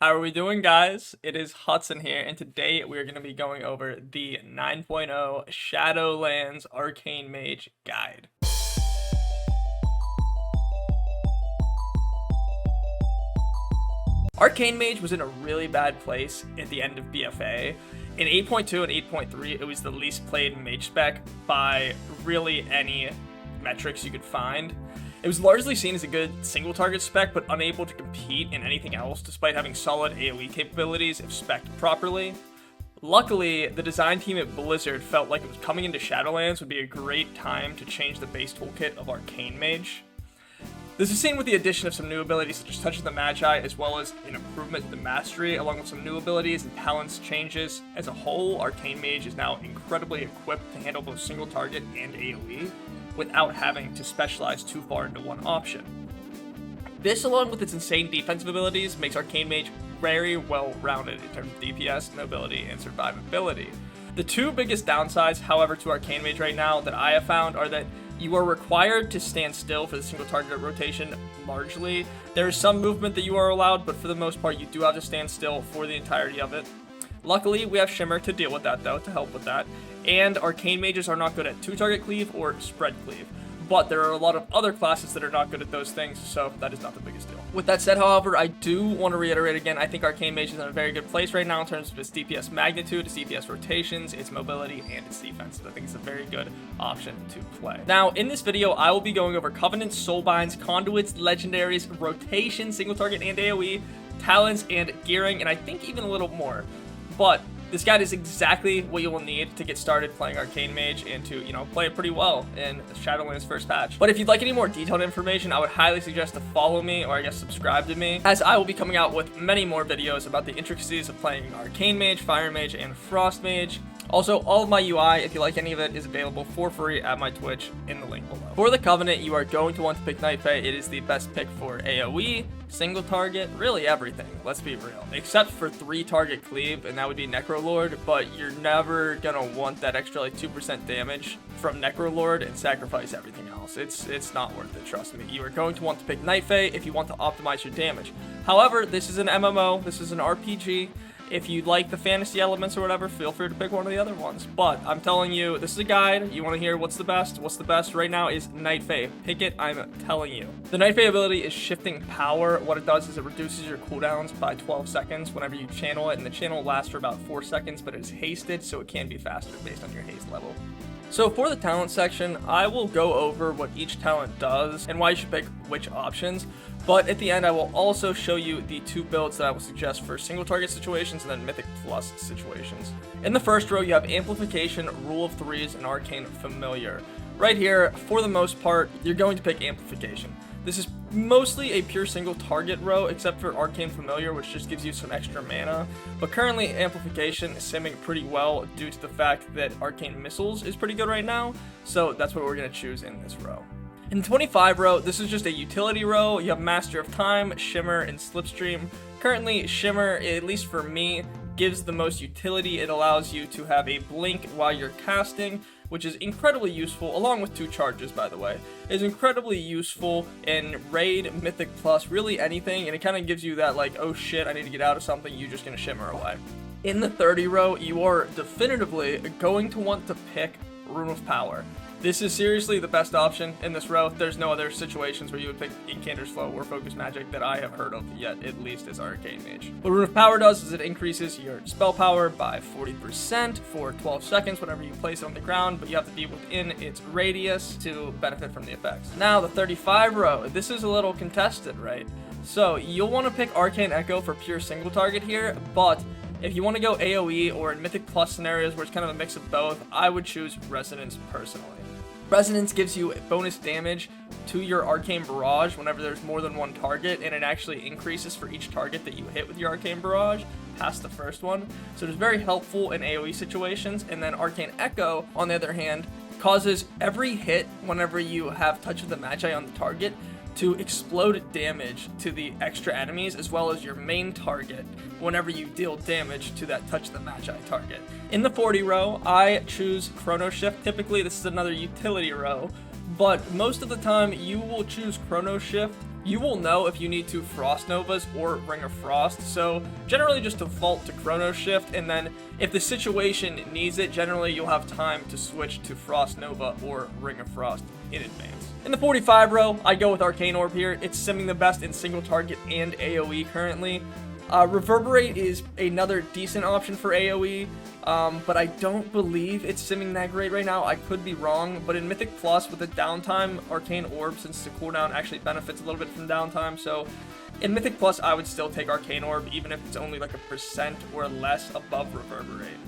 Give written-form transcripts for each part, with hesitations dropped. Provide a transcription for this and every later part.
How are we doing, guys? It is Hudson here, and today we're going to be going over the 9.0 Shadowlands Arcane Mage Guide. Arcane Mage was in a really bad place at the end of BFA. In 8.2 and 8.3, it was the least played mage spec by really any metrics you could find. It was largely seen as a good single target spec, but unable to compete in anything else despite having solid AoE capabilities if spec'd properly. Luckily, the design team at Blizzard felt like it was coming into Shadowlands would be a great time to change the base toolkit of Arcane Mage. This is seen with the addition of some new abilities such as Touch of the Magi, as well as an improvement to the mastery, along with some new abilities and talents changes. As a whole, Arcane Mage is now incredibly equipped to handle both single target and AoE, without having to specialize too far into one option. This, along with its insane defensive abilities, makes Arcane Mage very well-rounded in terms of DPS, mobility, and survivability. The two biggest downsides, however, to Arcane Mage right now that I have found are that you are required to stand still for the single target rotation largely. There is some movement that you are allowed, but for the most part, you do have to stand still for the entirety of it. Luckily, we have Shimmer to deal with that, though, to help with that. And Arcane Mages are not good at two-target cleave or spread cleave. But there are a lot of other classes that are not good at those things, so that is not the biggest deal. With that said, however, I do want to reiterate again, I think Arcane Mage is in a very good place right now in terms of its DPS magnitude, its DPS rotations, its mobility, and its defense. I think it's a very good option to play. Now, in this video, I will be going over Covenants, Soulbinds, Conduits, Legendaries, Rotation, Single Target, and AoE, Talents, and Gearing, and I think even a little more. But this guide is exactly what you will need to get started playing Arcane Mage and to, play it pretty well in Shadowlands' first patch. But if you'd like any more detailed information, I would highly suggest to follow me, or I guess subscribe to me, as I will be coming out with many more videos about the intricacies of playing Arcane Mage, Fire Mage, and Frost Mage. Also, all of my UI, if you like any of it, is available for free at my Twitch in the link below. For the Covenant, you are going to want to pick Night Fae. It is the best pick for AoE, single target, really everything, let's be real. Except for 3-target cleave, and that would be Necrolord, but you're never gonna want that extra 2% damage from Necrolord and sacrifice everything else. It's not worth it, trust me. You are going to want to pick Night Fae if you want to optimize your damage. However, this is an MMO, this is an RPG. If you like the fantasy elements or whatever, feel free to pick one of the other ones. But I'm telling you, this is a guide. You want to hear what's the best? What's the best right now is Night Fae. Pick it, I'm telling you. The Night Fae ability is Shifting Power. What it does is it reduces your cooldowns by 12 seconds whenever you channel it, and the channel lasts for about 4 seconds, but it's hasted, so it can be faster based on your haste level. So for the talent section, I will go over what each talent does and why you should pick which options, but at the end I will also show you the 2 builds that I will suggest for single target situations and then Mythic Plus situations. In the first row you have Amplification, Rule of Threes, and Arcane Familiar. Right here, for the most part, you're going to pick Amplification. This is mostly a pure single target row, except for Arcane Familiar, which just gives you some extra mana. But currently, Amplification is simming pretty well due to the fact that Arcane Missiles is pretty good right now, so that's what we're going to choose in this row. In the 25 row, this is just a utility row. You have Master of Time, Shimmer, and Slipstream. Currently, Shimmer, at least for me, gives the most utility. It allows you to have a blink while you're casting, which is incredibly useful, along with 2 charges, by the way. It's incredibly useful in Raid, Mythic Plus, really anything, and it kind of gives you that, oh shit, I need to get out of something, you're just going to Shimmer away. In the 30 row, you are definitively going to want to pick Rune of Power. This is seriously the best option in this row. There's no other situations where you would pick Incanter's Flow or Focus Magic that I have heard of yet, at least as Arcane Mage. What Rune of Power does is it increases your spell power by 40% for 12 seconds whenever you place it on the ground, but you have to be within its radius to benefit from the effects. Now, the 35 row, this is a little contested, right? So, you'll want to pick Arcane Echo for pure single target here, but if you want to go AoE or in Mythic Plus scenarios where it's kind of a mix of both, I would choose Resonance personally. Resonance gives you bonus damage to your Arcane Barrage whenever there's more than one target, and it actually increases for each target that you hit with your Arcane Barrage past the first one. So it's very helpful in AoE situations. And then Arcane Echo, on the other hand, causes every hit whenever you have Touch of the Magi on the target to explode damage to the extra enemies as well as your main target whenever you deal damage to that Touch the Magi target. In the 40 row, I choose Chrono Shift. Typically, this is another utility row, but most of the time you will choose Chrono Shift you will know if you need to Frost Novas or Ring of Frost, so generally just default to Chrono Shift, and then if the situation needs it, generally you'll have time to switch to Frost Nova or Ring of Frost in advance. In the 45 row, I go with Arcane Orb here. It's simming the best in single target and AoE currently. Reverberate is another decent option for AoE, but I don't believe it's simming that great right now. I could be wrong, but in Mythic Plus with the downtime, Arcane Orb, since the cooldown actually benefits a little bit from downtime, so in Mythic Plus, I would still take Arcane Orb, even if it's only like 1% or less above Reverberate.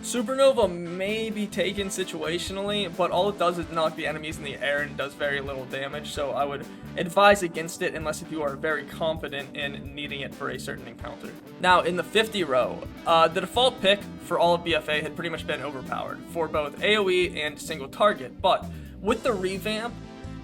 Supernova may be taken situationally, but all it does is knock the enemies in the air and does very little damage, so I would advise against it unless if you are very confident in needing it for a certain encounter. Now, in the 50 row, the default pick for all of BFA had pretty much been overpowered for both AoE and single target, but with the revamp,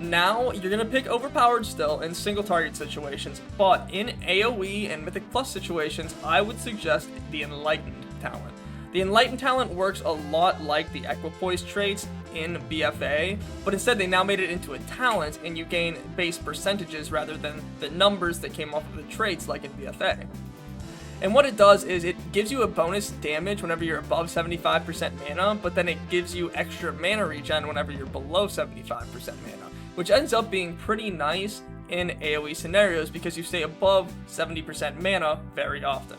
now you're going to pick overpowered still in single target situations, but in AoE and Mythic Plus situations, I would suggest the Enlightened talent. The Enlightened talent works a lot like the Equipoise traits in BFA, but instead they now made it into a talent and you gain base percentages rather than the numbers that came off of the traits like in BFA. And what it does is it gives you a bonus damage whenever you're above 75% mana, but then it gives you extra mana regen whenever you're below 75% mana, which ends up being pretty nice in AoE scenarios because you stay above 70% mana very often.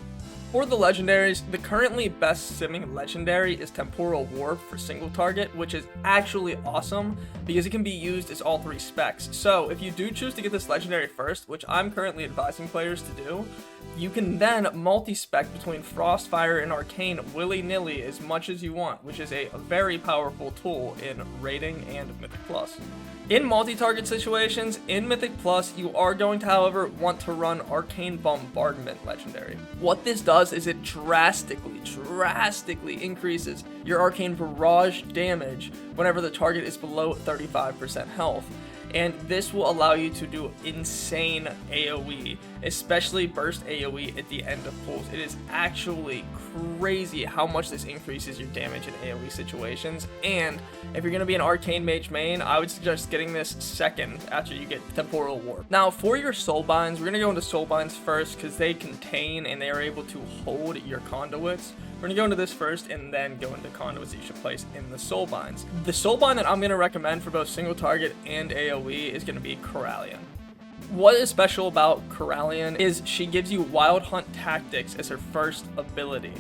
For the legendaries, the currently best simming legendary is Temporal Warp for single target, which is actually awesome because it can be used as all 3 specs. So if you do choose to get this legendary first, which I'm currently advising players to do, you can then multi-spec between Frost, Fire, and Arcane willy-nilly as much as you want, which is a very powerful tool in raiding and Mythic Plus. In multi-target situations, in Mythic Plus, you are going to, however, want to run Arcane Bombardment Legendary. What this does is it drastically increases your Arcane Barrage damage whenever the target is below 35% health. And this will allow you to do insane AoE, especially burst AoE at the end of pulls. It is actually crazy how much this increases your damage in AoE situations. And if you're going to be an Arcane Mage main, I would suggest getting this second after you get Temporal Warp. Now, for your Soulbinds, we're going to go into Soulbinds first because they contain and they are able to hold your Conduits. We're going to go into this first and then go into Conduits that you should place in the Soulbinds. The Soulbind that I'm going to recommend for both single target and AoE is going to be Corallian. What is special about Corallian is she gives you Wild Hunt Tactics as her first ability.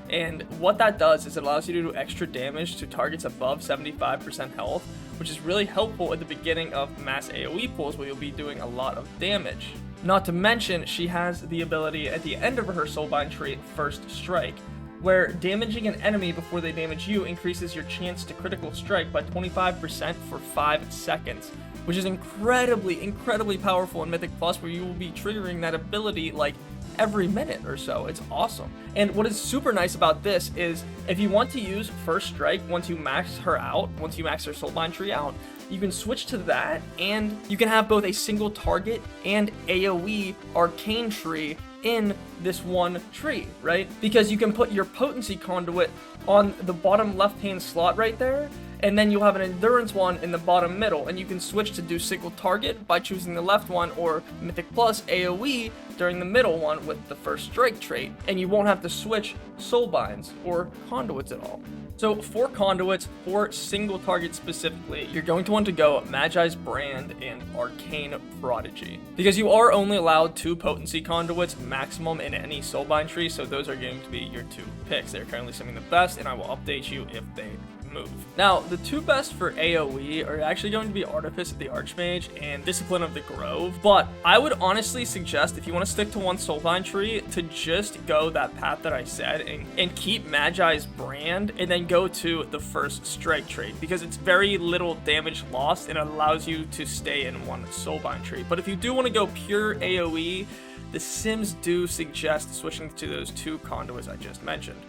And what that does is it allows you to do extra damage to targets above 75% health, which is really helpful at the beginning of mass AoE pulls where you'll be doing a lot of damage. Not to mention, she has the ability at the end of her Soulbind trait, First Strike, where damaging an enemy before they damage you increases your chance to critical strike by 25% for 5 seconds, which is incredibly powerful in Mythic Plus, where you will be triggering that ability like every minute or so. It's awesome. And what is super nice about this is if you want to use First Strike once you max her out, once you max her Soulbind tree out, you can switch to that and you can have both a single target and AoE Arcane tree in this one tree, right? Because you can put your potency conduit on the bottom left-hand slot right there, and then you'll have an endurance one in the bottom middle, and you can switch to do single target by choosing the left one, or Mythic Plus AoE during the middle one with the First Strike trait, and you won't have to switch Soulbinds or Conduits at all. So for Conduits, for single target specifically, you're going to want to go Magi's Brand and Arcane Prodigy, because you are only allowed 2 potency conduits maximum in any Soulbind tree, so those are going to be your 2 picks. They're currently simming the best, and I will update you if they move. Now, the 2 best for AoE are actually going to be Artifice of the Archmage and Discipline of the Grove, but I would honestly suggest, if you want to stick to one Soulbind tree, to just go that path that I said and keep Magi's Brand and then go to the First Strike trait, because it's very little damage lost and it allows you to stay in one Soulbind tree. But if you do want to go pure AoE, the Sims do suggest switching to those 2 conduits I just mentioned.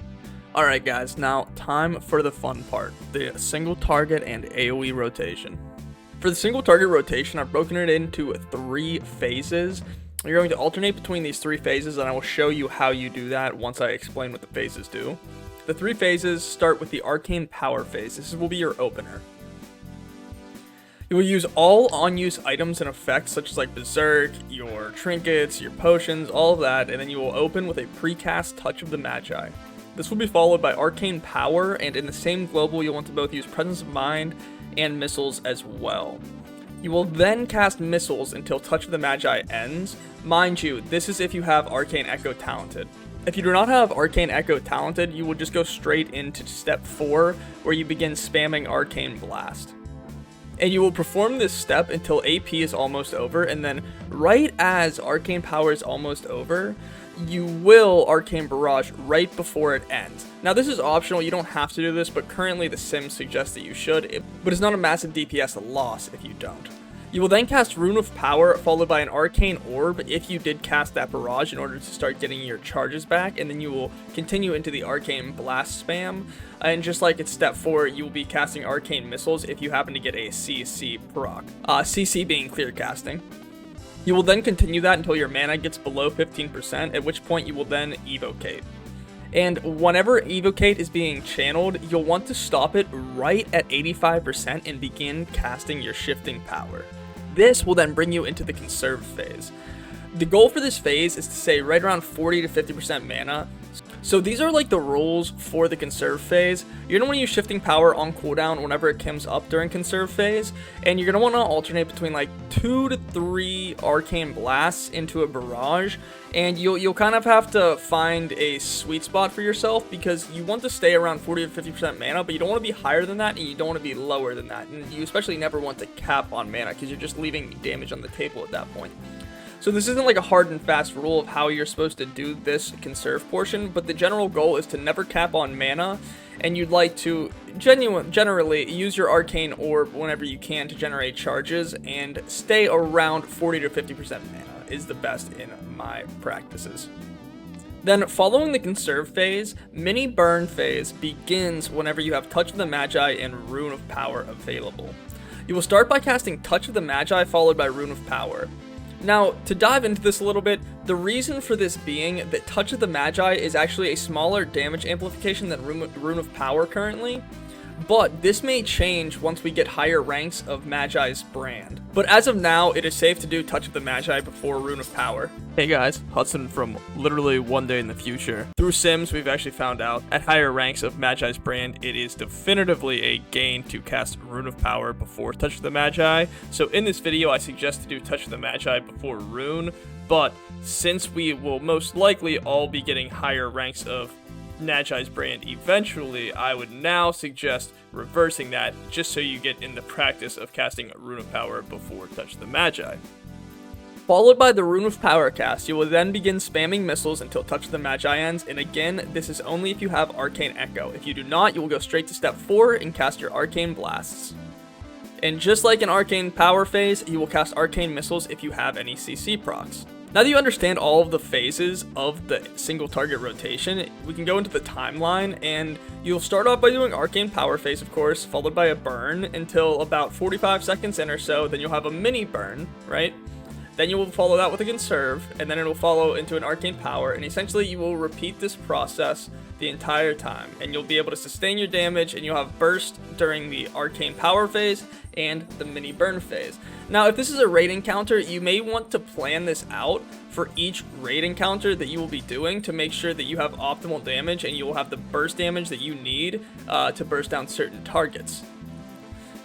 Alright guys, now time for the fun part, the single target and AoE rotation. For the single target rotation, I've broken it into 3 phases. You're going to alternate between these 3 phases, and I will show you how you do that once I explain what the phases do. The 3 phases start with the Arcane Power phase. This will be your opener. You will use all unused items and effects such as like Berserk, your Trinkets, your potions, all of that, and then you will open with a precast Touch of the Magi. This will be followed by Arcane Power, and in the same global you'll want to both use Presence of Mind and Missiles as well. You will then cast Missiles until Touch of the Magi ends. Mind you, this is if you have Arcane Echo talented. If you do not have Arcane Echo talented, you will just go straight into step 4, where you begin spamming Arcane Blast. And you will perform this step until AP is almost over, and then right as Arcane Power is almost over, you will Arcane Barrage right before it ends. Now this is optional, you don't have to do this, but currently the sim suggests that you should, but it's not a massive DPS loss if you don't. You will then cast Rune of Power, followed by an Arcane Orb if you did cast that Barrage in order to start getting your charges back, and then you will continue into the Arcane Blast spam, and just like it's step 4, you will be casting Arcane Missiles if you happen to get a CC proc. CC being clear casting. You will then continue that until your mana gets below 15%, at which point you will then Evocate. And whenever Evocate is being channeled, you'll want to stop it right at 85% and begin casting your Shifting Power. This will then bring you into the Conserve phase. The goal for this phase is to stay right around 40 to 50% mana. So these are like the rules for the Conserve phase. You're going to want to use Shifting Power on cooldown whenever it comes up during Conserve phase, and you're going to want to alternate between like 2 to 3 Arcane Blasts into a Barrage, and you'll kind of have to find a sweet spot for yourself, because you want to stay around 40 to 50% mana, but you don't want to be higher than that, and you don't want to be lower than that, and you especially never want to cap on mana, because you're just leaving damage on the table at that point. So this isn't like a hard and fast rule of how you're supposed to do this Conserve portion, but the general goal is to never cap on mana, and you'd like to generally use your Arcane Orb whenever you can to generate charges, and stay around 40 to 50% mana is the best in my practices. Then following the Conserve phase, Mini Burn phase begins whenever you have Touch of the Magi and Rune of Power available. You will start by casting Touch of the Magi followed by Rune of Power. Now, to dive into this a little bit, the reason for this being that Touch of the Magi is actually a smaller damage amplification than Rune of Power currently, but this may change once we get higher ranks of Magi's brand. But as of now, it is safe to do Touch of the Magi before Rune of Power. Hey guys, Hudson from literally one day in the future. Through Sims, we've actually found out at higher ranks of Magi's brand, it is definitively a gain to cast Rune of Power before Touch of the Magi. So in this video, I suggest to do Touch of the Magi before Rune, but since we will most likely all be getting higher ranks of Magi's brand eventually, I would now suggest reversing that just so you get in the practice of casting Rune of Power before Touch the Magi. Followed by the Rune of Power cast, you will then begin spamming missiles until Touch the Magi ends, and again, this is only if you have Arcane Echo. If you do not, you will go straight to step 4 and cast your Arcane Blasts. And just like in Arcane Power phase, you will cast Arcane Missiles if you have any CC procs. Now that you understand all of the phases of the single target rotation, we can go into the timeline, and you'll start off by doing Arcane Power phase, of course, followed by a burn until about 45 seconds in or so, then you'll have a mini burn, right? Then you will follow that with a Conserve, and then it will follow into an Arcane Power, and essentially you will repeat this process the entire time, and you'll be able to sustain your damage, and you'll have Burst during the Arcane Power phase and the mini burn phase. Now, if this is a raid encounter, you may want to plan this out for each raid encounter that you will be doing to make sure that you have optimal damage and you will have the burst damage that you need to burst down certain targets.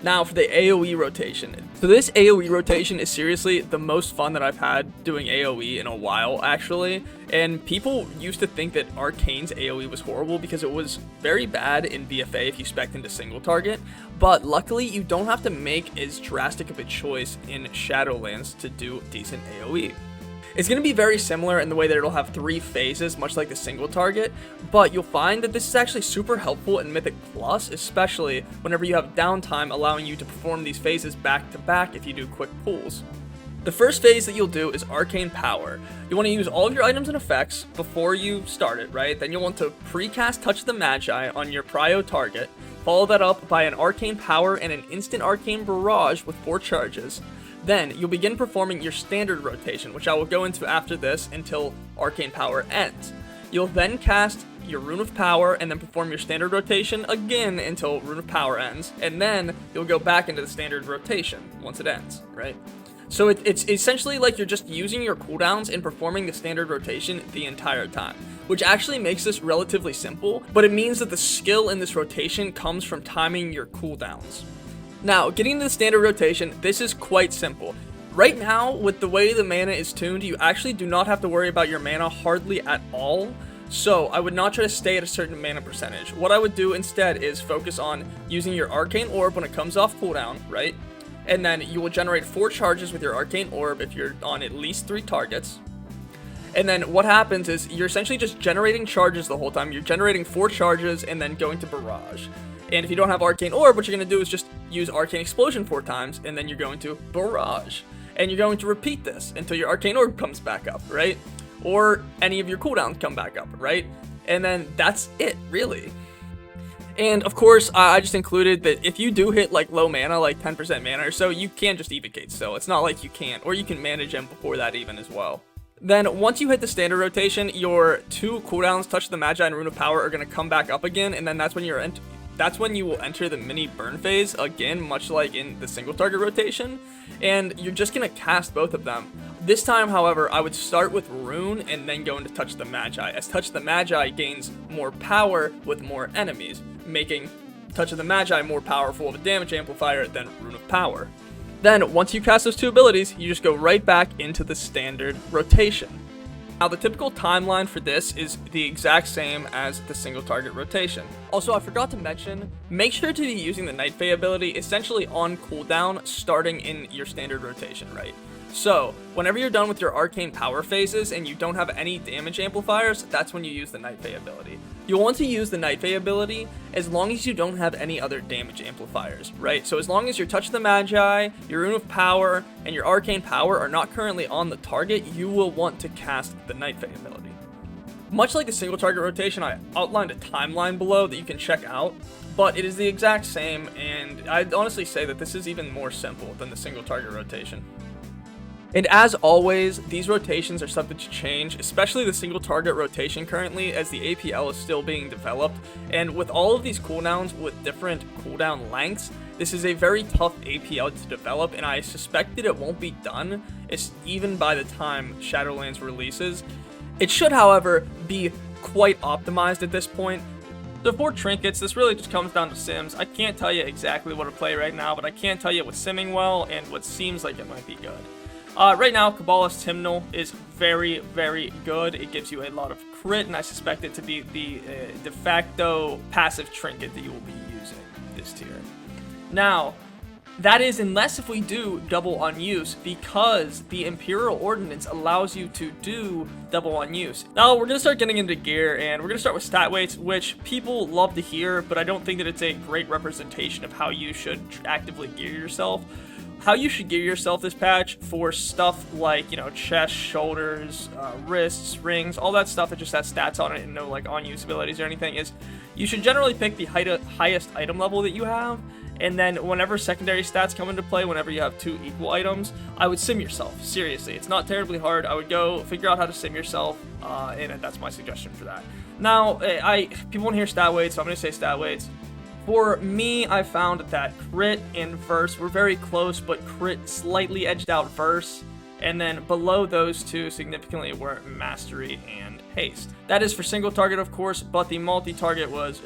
Now for the AoE rotation. So this AoE rotation is seriously the most fun that I've had doing AoE in a while, actually. And people used to think that Arcane's AoE was horrible because it was very bad in BFA if you spec'd into single target. But luckily, you don't have to make as drastic of a choice in Shadowlands to do decent AoE. It's going to be very similar in the way that it'll have 3 phases, much like the single target, but you'll find that this is actually super helpful in Mythic Plus, especially whenever you have downtime allowing you to perform these phases back to back if you do quick pulls. The first phase that you'll do is Arcane Power. You want to use all of your items and effects before you start it, right? Then you'll want to precast Touch the Magi on your prio target, follow that up by an Arcane Power and an instant Arcane Barrage with 4 charges. Then, you'll begin performing your standard rotation, which I will go into after this until Arcane Power ends. You'll then cast your Rune of Power and then perform your standard rotation again until Rune of Power ends, and then you'll go back into the standard rotation once it ends, right? So it's essentially like you're just using your cooldowns and performing the standard rotation the entire time, which actually makes this relatively simple, but it means that the skill in this rotation comes from timing your cooldowns. Now, getting to the standard rotation, this is quite simple. Right now, with the way the mana is tuned, you actually do not have to worry about your mana hardly at all. So I would not try to stay at a certain mana percentage. What I would do instead is focus on using your Arcane Orb when it comes off cooldown, right? And then you will generate 4 charges with your Arcane Orb if you're on at least 3 targets. And then what happens is you're essentially just generating charges the whole time. You're generating 4 charges and then going to Barrage. And if you don't have Arcane Orb, what you're going to do is just use Arcane Explosion 4 times, and then you're going to Barrage. And you're going to repeat this until your Arcane Orb comes back up, right? Or any of your cooldowns come back up, right? And then that's it, really. And of course, I just included that if you do hit like low mana, like 10% mana or so, you can just Evocate still. It's not like you can't, or you can manage them before that even as well. Then once you hit the standard rotation, your 2 cooldowns, Touch of the Magi and Rune of Power, are going to come back up again, and then that's when you will enter the mini burn phase again, much like in the single target rotation, and you're just going to cast both of them. This time, however, I would start with Rune and then go into Touch of the Magi, as Touch of the Magi gains more power with more enemies, making Touch of the Magi more powerful of a damage amplifier than Rune of Power. Then, once you cast those 2 abilities, you just go right back into the standard rotation. Now, the typical timeline for this is the exact same as the single target rotation. Also, I forgot to mention, make sure to be using the Night Fae ability essentially on cooldown starting in your standard rotation, right? So, whenever you're done with your Arcane Power phases and you don't have any damage amplifiers, that's when you use the Night Fae ability. You'll want to use the Night Fae ability as long as you don't have any other damage amplifiers, right? So as long as your Touch of the Magi, your Rune of Power, and your Arcane Power are not currently on the target, you will want to cast the Night Fae ability. Much like the single target rotation, I outlined a timeline below that you can check out, but it is the exact same, and I'd honestly say that this is even more simple than the single target rotation. And as always, these rotations are subject to change, especially the single target rotation currently, as the APL is still being developed. And with all of these cooldowns with different cooldown lengths, this is a very tough APL to develop, and I suspect that it won't be done even by the time Shadowlands releases. It should, however, be quite optimized at this point. So for Trinkets, this really just comes down to sims. I can't tell you exactly what to play right now, but I can tell you what's simming well and what seems like it might be good. Right now, Kabbalist's Hymnal is very, very good. It gives you a lot of crit, and I suspect it to be the de facto passive trinket that you will be using this tier. Now, that is unless if we do double on use, because the Imperial Ordinance allows you to do double on use. Now, we're going to start getting into gear, and we're going to start with stat weights, which people love to hear, but I don't think that it's a great representation of how you should actively gear yourself. How you should gear yourself this patch for stuff like, chest, shoulders, wrists, rings, all that stuff that just has stats on it and no on-use abilities or anything, is you should generally pick the highest item level that you have, and then whenever secondary stats come into play, whenever you have 2 equal items, I would sim yourself. Seriously, it's not terribly hard. I would go figure out how to sim yourself, and that's my suggestion for that. Now, people want to hear stat weights, so I'm going to say stat weights. For me, I found that crit and verse were very close, but crit slightly edged out verse, and then below those two significantly were mastery and haste. That is for single target, of course, but the multi-target was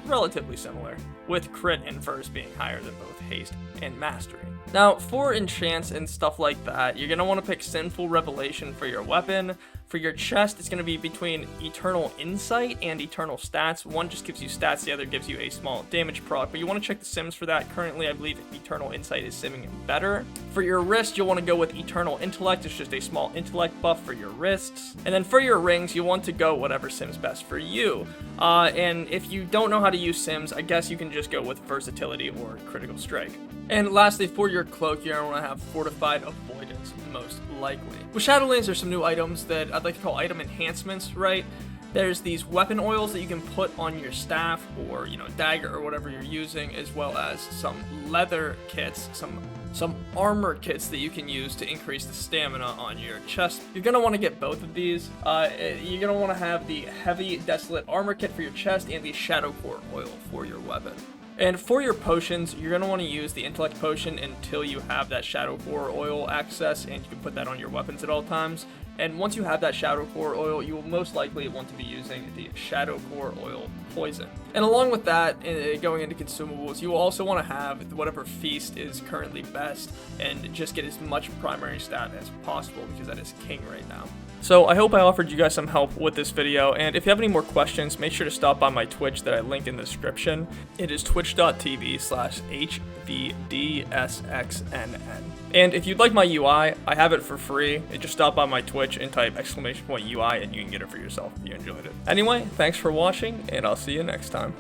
relatively similar, with crit and verse being higher than both haste and mastery. Now, for enchants and stuff like that, you're going to want to pick Sinful Revelation for your weapon. For your chest, it's going to be between Eternal Insight and Eternal Stats. One just gives you stats, the other gives you a small damage proc, but you want to check the sims for that. Currently, I believe Eternal Insight is simming better. For your wrist, you'll want to go with Eternal Intellect. It's just a small intellect buff for your wrists. And then for your rings, you want to go whatever sims best for you. And if you don't know how to use sims, I guess you can just go with Versatility or Critical Strike. And lastly, for your cloak, you're going to want to have Fortified Avoidance, most likely. With Shadowlands, there's some new items that I'd like to call item enhancements, right? There's these weapon oils that you can put on your staff or, dagger or whatever you're using, as well as some leather kits, some some armor kits that you can use to increase the stamina on your chest. You're going to want to get both of these. You're going to want to have the Heavy Desolate Armor Kit for your chest and the Shadow Core Oil for your weapon. And for your potions, you're going to want to use the Intellect Potion until you have that Shadow Core Oil access, and you can put that on your weapons at all times. And once you have that Shadow Core Oil, you will most likely want to be using the Shadow Core Oil Poison. And along with that, going into consumables, you will also want to have whatever feast is currently best, and just get as much primary stat as possible, because that is king right now. So I hope I offered you guys some help with this video, and if you have any more questions, make sure to stop by my Twitch that I linked in the description. It is twitch.tv/hvdsxnn. And if you'd like my UI, I have it for free. Just stop by my Twitch and type !UI and you can get it for yourself if you enjoyed it. Anyway, thanks for watching, and I'll see you next time.